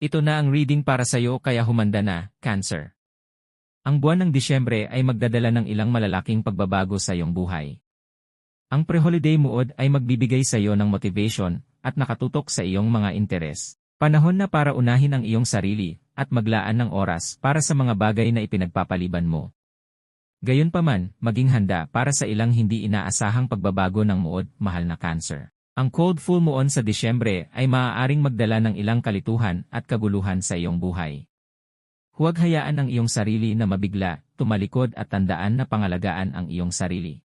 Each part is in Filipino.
Ito na ang reading para sa iyo kaya humanda na, Cancer. Ang buwan ng Disyembre ay magdadala ng ilang malalaking pagbabago sa iyong buhay. Ang pre-holiday mood ay magbibigay sa iyo ng motivation at nakatutok sa iyong mga interes. Panahon na para unahin ang iyong sarili at maglaan ng oras para sa mga bagay na ipinagpapaliban mo. Gayunpaman, maging handa para sa ilang hindi inaasahang pagbabago ng mood, mahal na Cancer. Ang cold full moon sa Disyembre ay maaaring magdala ng ilang kalituhan at kaguluhan sa iyong buhay. Huwag hayaan ang iyong sarili na mabigla, tumalikod at tandaan na pangalagaan ang iyong sarili.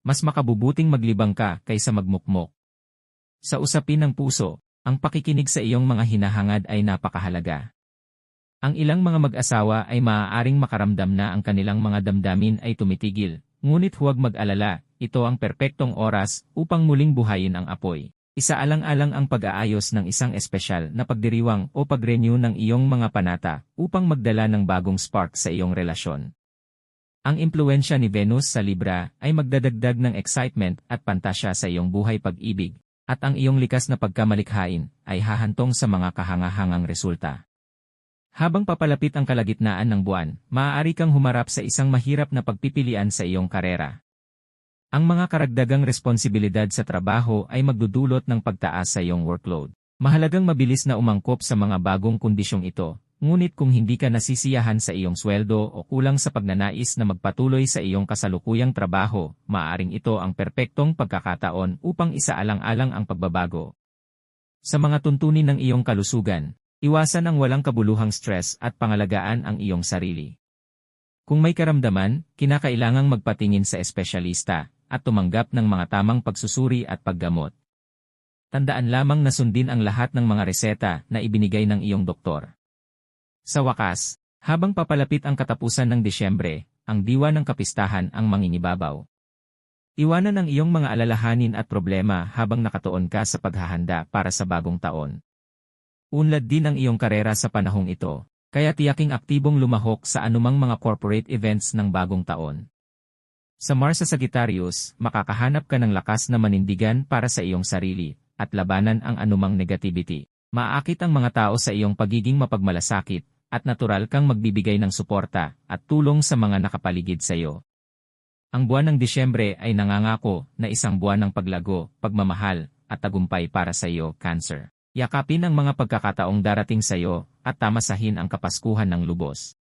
Mas makabubuting maglibang ka kaysa magmukmok. Sa usapin ng puso, ang pakikinig sa iyong mga hinahangad ay napakahalaga. Ang ilang mga mag-asawa ay maaaring makaramdam na ang kanilang mga damdamin ay tumitigil, ngunit huwag mag-alala, ito ang perpektong oras upang muling buhayin ang apoy. Isaalang-alang ang pag-aayos ng isang espesyal na pagdiriwang o pag-renew ng iyong mga panata upang magdala ng bagong spark sa iyong relasyon. Ang impluwensya ni Venus sa Libra ay magdadagdag ng excitement at pantasya sa iyong buhay pag-ibig, at ang iyong likas na pagkamalikhain ay hahantong sa mga kahangahangang resulta. Habang papalapit ang kalagitnaan ng buwan, maaari kang humarap sa isang mahirap na pagpipilian sa iyong karera. Ang mga karagdagang responsibilidad sa trabaho ay magdudulot ng pagtaas sa iyong workload. Mahalagang mabilis na umangkop sa mga bagong kondisyong ito, ngunit kung hindi ka nasisiyahan sa iyong sweldo o kulang sa pagnanais na magpatuloy sa iyong kasalukuyang trabaho, maaaring ito ang perpektong pagkakataon upang isaalang-alang ang pagbabago. Sa mga tuntunin ng iyong kalusugan, iwasan ang walang kabuluhang stress at pangalagaan ang iyong sarili. Kung may karamdaman, kinakailangang magpatingin sa espesyalista at tumanggap ng mga tamang pagsusuri at paggamot. Tandaan lamang na sundin ang lahat ng mga reseta na ibinigay ng iyong doktor. Sa wakas, habang papalapit ang katapusan ng Disyembre, ang diwa ng kapistahan ang manginibabaw. Iwanan ang iyong mga alalahanin at problema habang nakatuon ka sa paghahanda para sa bagong taon. Unlad din ang iyong karera sa panahong ito, kaya tiyaking aktibong lumahok sa anumang mga corporate events ng bagong taon. Sa Mars sa Sagittarius, makakahanap ka ng lakas na manindigan para sa iyong sarili, at labanan ang anumang negativity. Maaakit ang mga tao sa iyong pagiging mapagmalasakit, at natural kang magbibigay ng suporta at tulong sa mga nakapaligid sa iyo. Ang buwan ng Disyembre ay nangangako na isang buwan ng paglago, pagmamahal, at tagumpay para sa iyo, Cancer. Yakapin ang mga pagkakataong darating sa iyo, at tamasahin ang kapaskuhan ng lubos.